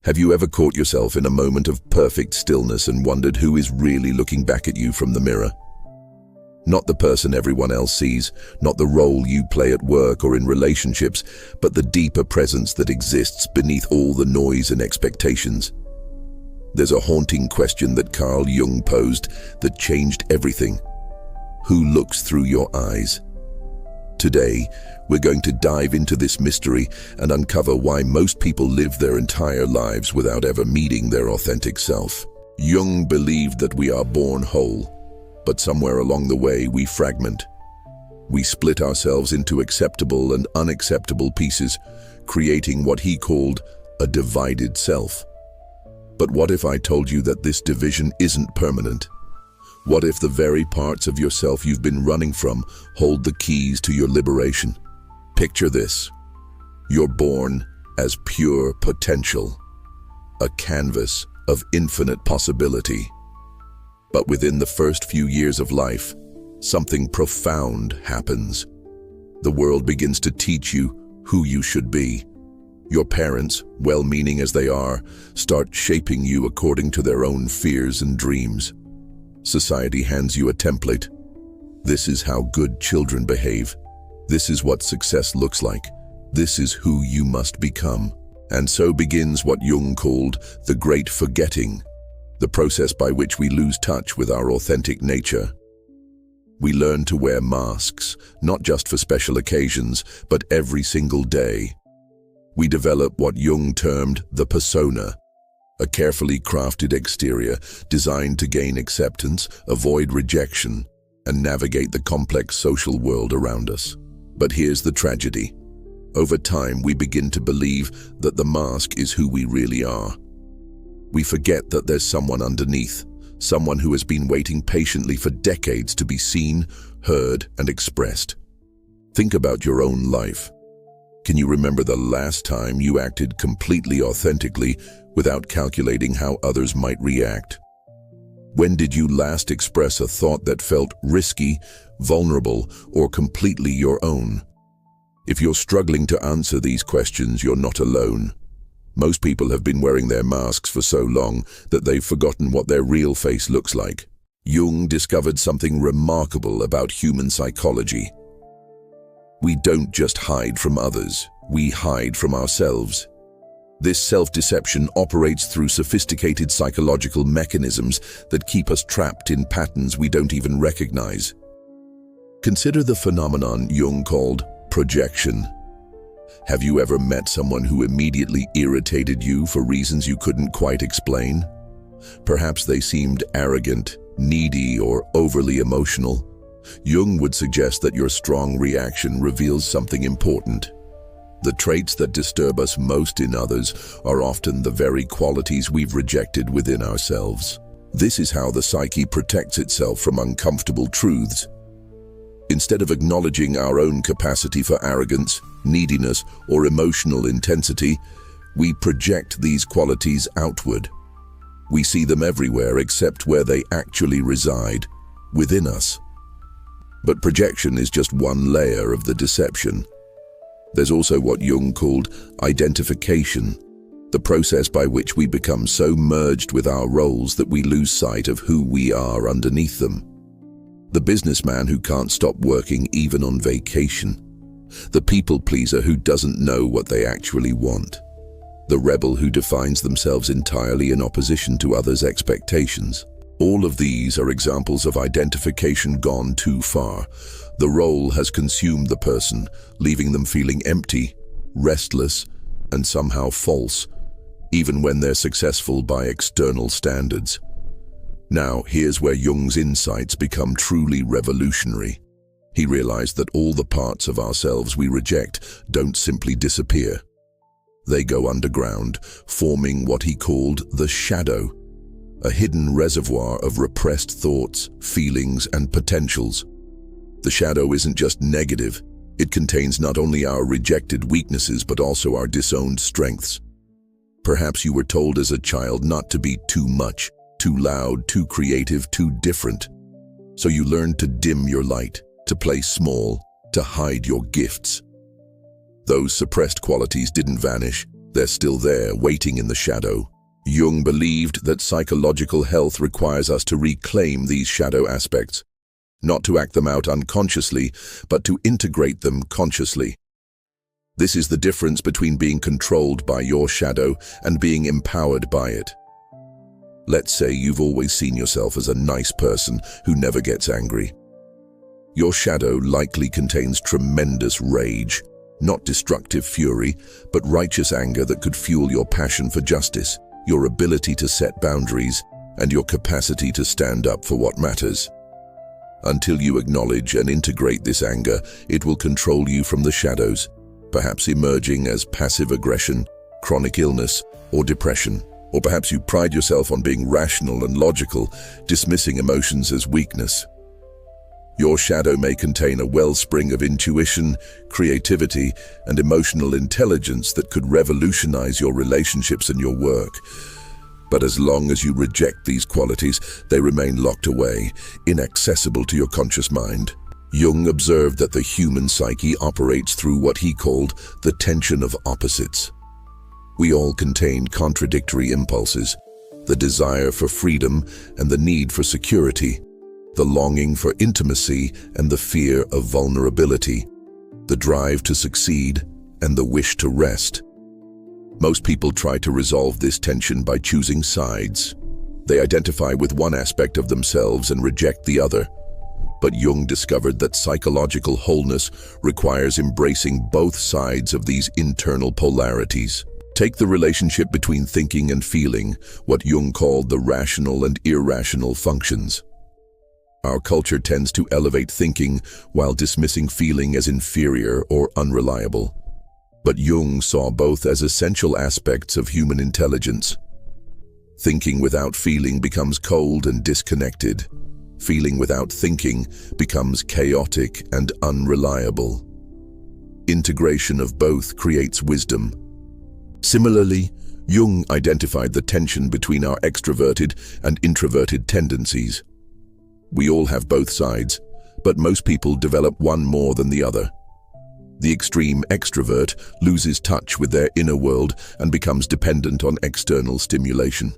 Have you ever caught yourself in a moment of perfect stillness and wondered who is really looking back at you from the mirror? Not the person everyone else sees, not the role you play at work or in relationships, but the deeper presence that exists beneath all the noise and expectations. There's a haunting question that Carl Jung posed that changed everything. Who looks through your eyes? Today, we're going to dive into this mystery and uncover why most people live their entire lives without ever meeting their authentic self. Jung believed that we are born whole, but somewhere along the way we fragment. We split ourselves into acceptable and unacceptable pieces, creating what he called a divided self. But what if I told you that this division isn't permanent? What if the very parts of yourself you've been running from hold the keys to your liberation? Picture this. You're born as pure potential, a canvas of infinite possibility. But within the first few years of life, something profound happens. The world begins to teach you who you should be. Your parents, well-meaning as they are, start shaping you according to their own fears and dreams. Society hands you a template. This is how good children behave. This is what success looks like. This is who you must become. And so begins what Jung called the great forgetting, the process by which we lose touch with our authentic nature. We learn to wear masks, not just for special occasions, but every single day. We develop what Jung termed the persona, a carefully crafted exterior designed to gain acceptance, avoid rejection, and navigate the complex social world around us. But here's the tragedy. Over time, we begin to believe that the mask is who we really are. We forget that there's someone underneath, someone who has been waiting patiently for decades to be seen, heard, and expressed. Think about your own life. Can you remember the last time you acted completely authentically without calculating how others might react? When did you last express a thought that felt risky, vulnerable, or completely your own? If you're struggling to answer these questions, you're not alone. Most people have been wearing their masks for so long that they've forgotten what their real face looks like. Jung discovered something remarkable about human psychology. We don't just hide from others, we hide from ourselves. This self-deception operates through sophisticated psychological mechanisms that keep us trapped in patterns we don't even recognize. Consider the phenomenon Jung called projection. Have you ever met someone who immediately irritated you for reasons you couldn't quite explain? Perhaps they seemed arrogant, needy, or overly emotional. Jung would suggest that your strong reaction reveals something important. The traits that disturb us most in others are often the very qualities we've rejected within ourselves. This is how the psyche protects itself from uncomfortable truths. Instead of acknowledging our own capacity for arrogance, neediness, or emotional intensity, we project these qualities outward. We see them everywhere except where they actually reside, within us. But projection is just one layer of the deception. There's also what Jung called identification, the process by which we become so merged with our roles that we lose sight of who we are underneath them. The businessman who can't stop working even on vacation. The people pleaser who doesn't know what they actually want. The rebel who defines themselves entirely in opposition to others' expectations. All of these are examples of identification gone too far. The role has consumed the person, leaving them feeling empty, restless, and somehow false, even when they're successful by external standards. Now, here's where Jung's insights become truly revolutionary. He realized that all the parts of ourselves we reject don't simply disappear. They go underground, forming what he called the shadow, a hidden reservoir of repressed thoughts, feelings, and potentials. The shadow isn't just negative. It contains not only our rejected weaknesses but also our disowned strengths. Perhaps you were told as a child not to be too much, too loud, too creative, too different. So you learned to dim your light, to play small, to hide your gifts. Those suppressed qualities didn't vanish. They're still there, waiting in the shadow. Jung believed that psychological health requires us to reclaim these shadow aspects, not to act them out unconsciously, but to integrate them consciously. This is the difference between being controlled by your shadow and being empowered by it. Let's say you've always seen yourself as a nice person who never gets angry. Your shadow likely contains tremendous rage, not destructive fury, but righteous anger that could fuel your passion for justice, your ability to set boundaries, and your capacity to stand up for what matters. Until you acknowledge and integrate this anger, it will control you from the shadows, perhaps emerging as passive aggression, chronic illness, or depression. Or perhaps you pride yourself on being rational and logical, dismissing emotions as weakness. Your shadow may contain a wellspring of intuition, creativity, and emotional intelligence that could revolutionize your relationships and your work. But as long as you reject these qualities, they remain locked away, inaccessible to your conscious mind. Jung observed that the human psyche operates through what he called the tension of opposites. We all contain contradictory impulses, the desire for freedom and the need for security, the longing for intimacy and the fear of vulnerability, the drive to succeed and the wish to rest. Most people try to resolve this tension by choosing sides. They identify with one aspect of themselves and reject the other. But Jung discovered that psychological wholeness requires embracing both sides of these internal polarities. Take the relationship between thinking and feeling, what Jung called the rational and irrational functions. Our culture tends to elevate thinking while dismissing feeling as inferior or unreliable. But Jung saw both as essential aspects of human intelligence. Thinking without feeling becomes cold and disconnected. Feeling without thinking becomes chaotic and unreliable. Integration of both creates wisdom. Similarly, Jung identified the tension between our extroverted and introverted tendencies. We all have both sides, but most people develop one more than the other. The extreme extrovert loses touch with their inner world and becomes dependent on external stimulation.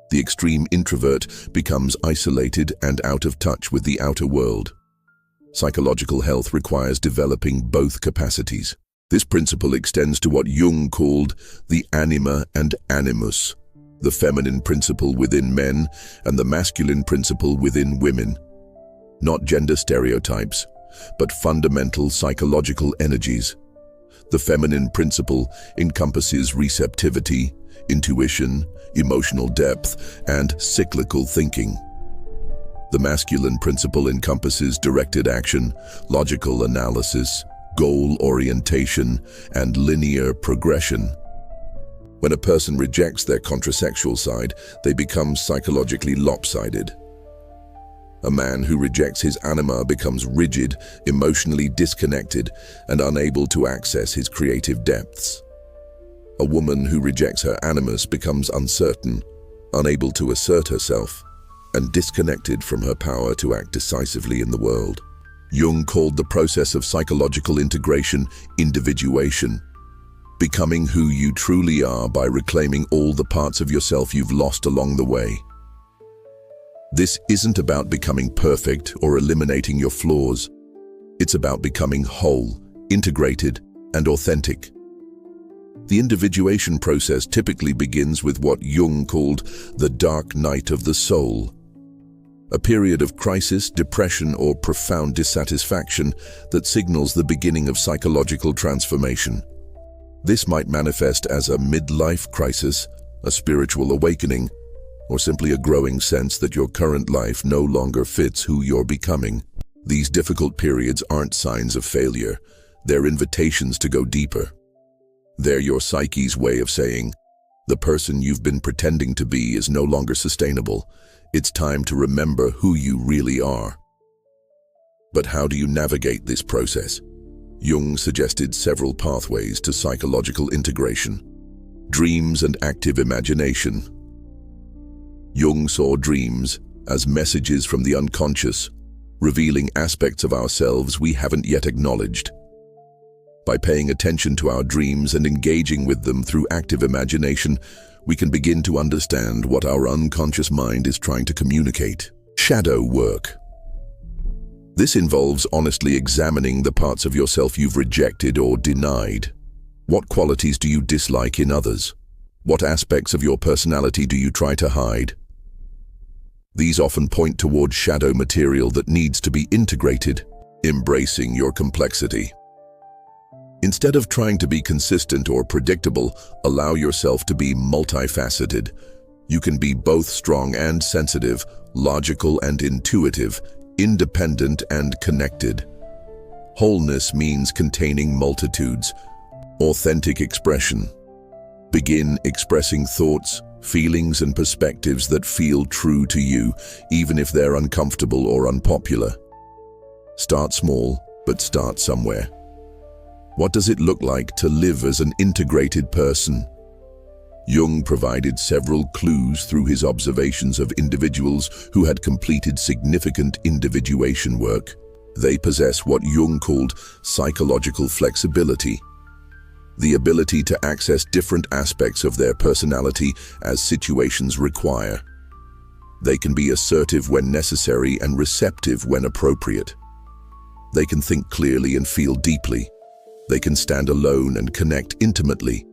The extreme introvert becomes isolated and out of touch with the outer world. Psychological health requires developing both capacities. This principle extends to what Jung called the anima and animus, the feminine principle within men and the masculine principle within women. Not gender stereotypes, but fundamental psychological energies. The feminine principle encompasses receptivity, intuition, emotional depth, and cyclical thinking. The masculine principle encompasses directed action, logical analysis, goal orientation, and linear progression. When a person rejects their contrasexual side, they become psychologically lopsided. A man who rejects his anima becomes rigid, emotionally disconnected, and unable to access his creative depths. A woman who rejects her animus becomes uncertain, unable to assert herself, and disconnected from her power to act decisively in the world. Jung called the process of psychological integration individuation, becoming who you truly are by reclaiming all the parts of yourself you've lost along the way. This isn't about becoming perfect or eliminating your flaws. It's about becoming whole, integrated, and authentic. The individuation process typically begins with what Jung called the dark night of the soul, a period of crisis, depression, or profound dissatisfaction that signals the beginning of psychological transformation. This might manifest as a midlife crisis, a spiritual awakening, or simply a growing sense that your current life no longer fits who you're becoming. These difficult periods aren't signs of failure. They're invitations to go deeper. They're your psyche's way of saying, the person you've been pretending to be is no longer sustainable. It's time to remember who you really are. But how do you navigate this process? Jung suggested several pathways to psychological integration. Dreams and active imagination. Jung saw dreams as messages from the unconscious, revealing aspects of ourselves we haven't yet acknowledged. By paying attention to our dreams and engaging with them through active imagination, we can begin to understand what our unconscious mind is trying to communicate. Shadow work. This involves honestly examining the parts of yourself you've rejected or denied. What qualities do you dislike in others? What aspects of your personality do you try to hide? These often point towards shadow material that needs to be integrated, embracing your complexity. Instead of trying to be consistent or predictable, allow yourself to be multifaceted. You can be both strong and sensitive, logical and intuitive, independent and connected. Wholeness means containing multitudes. Authentic expression. Begin expressing thoughts, feelings and perspectives that feel true to you, even if they're uncomfortable or unpopular. Start small, but start somewhere. What does it look like to live as an integrated person? Jung provided several clues through his observations of individuals who had completed significant individuation work. They possess what Jung called psychological flexibility, the ability to access different aspects of their personality as situations require. They can be assertive when necessary and receptive when appropriate. They can think clearly and feel deeply. They can stand alone and connect intimately.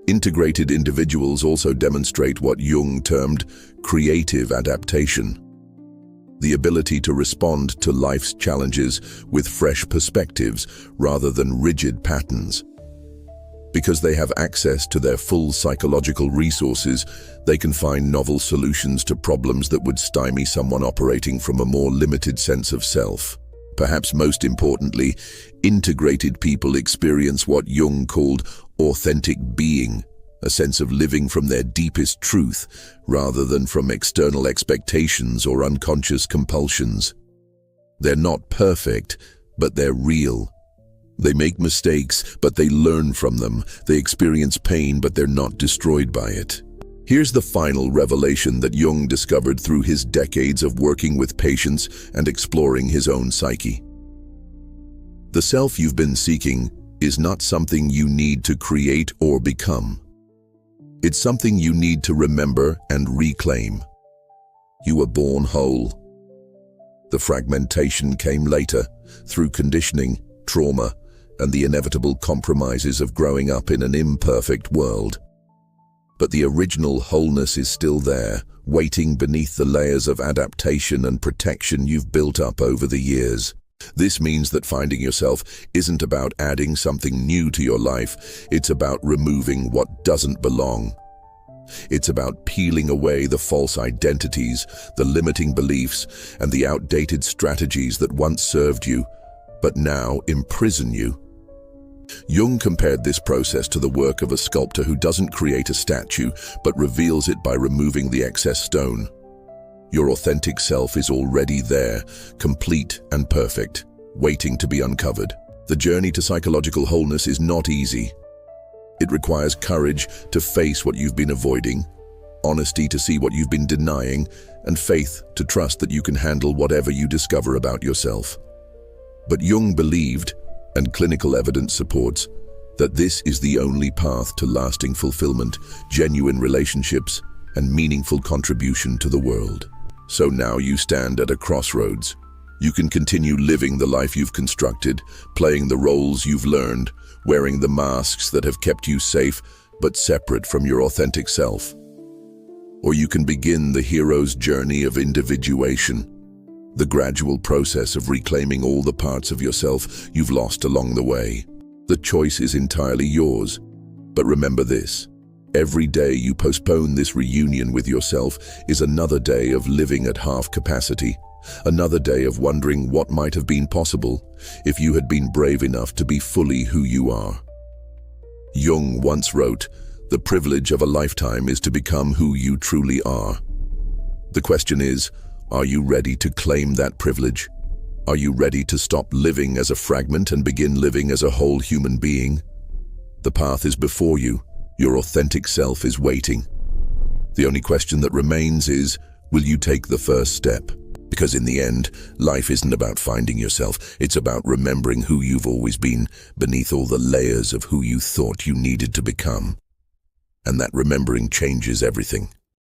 Integrated individuals also demonstrate what Jung termed creative adaptation, the ability to respond to life's challenges with fresh perspectives rather than rigid patterns. Because they have access to their full psychological resources, they can find novel solutions to problems that would stymie someone operating from a more limited sense of self. Perhaps most importantly, integrated people experience what Jung called authentic being, a sense of living from their deepest truth, rather than from external expectations or unconscious compulsions. They're not perfect, but they're real. They make mistakes, but they learn from them. They experience pain, but they're not destroyed by it. Here's the final revelation that Jung discovered through his decades of working with patients and exploring his own psyche. The self you've been seeking is not something you need to create or become. It's something you need to remember and reclaim. You were born whole. The fragmentation came later, through conditioning, trauma, and the inevitable compromises of growing up in an imperfect world. But the original wholeness is still there, waiting beneath the layers of adaptation and protection you've built up over the years. This means that finding yourself isn't about adding something new to your life, it's about removing what doesn't belong. It's about peeling away the false identities, the limiting beliefs, and the outdated strategies that once served you, but now imprison you. Jung compared this process to the work of a sculptor who doesn't create a statue, but reveals it by removing the excess stone. Your authentic self is already there, complete and perfect, waiting to be uncovered. The journey to psychological wholeness is not easy. It requires courage to face what you've been avoiding, honesty to see what you've been denying, and faith to trust that you can handle whatever you discover about yourself. But Jung believed, and clinical evidence supports, that this is the only path to lasting fulfillment, genuine relationships, and meaningful contribution to the world. So now you stand at a crossroads. You can continue living the life you've constructed, playing the roles you've learned, wearing the masks that have kept you safe but separate from your authentic self. Or you can begin the hero's journey of individuation, the gradual process of reclaiming all the parts of yourself you've lost along the way. The choice is entirely yours. But remember this: every day you postpone this reunion with yourself is another day of living at half capacity, another day of wondering what might have been possible if you had been brave enough to be fully who you are. Jung once wrote, "The privilege of a lifetime is to become who you truly are." The question is, are you ready to claim that privilege? Are you ready to stop living as a fragment and begin living as a whole human being? The path is before you. Your authentic self is waiting. The only question that remains is, will you take the first step? Because in the end, life isn't about finding yourself, it's about remembering who you've always been, beneath all the layers of who you thought you needed to become. And that remembering changes everything.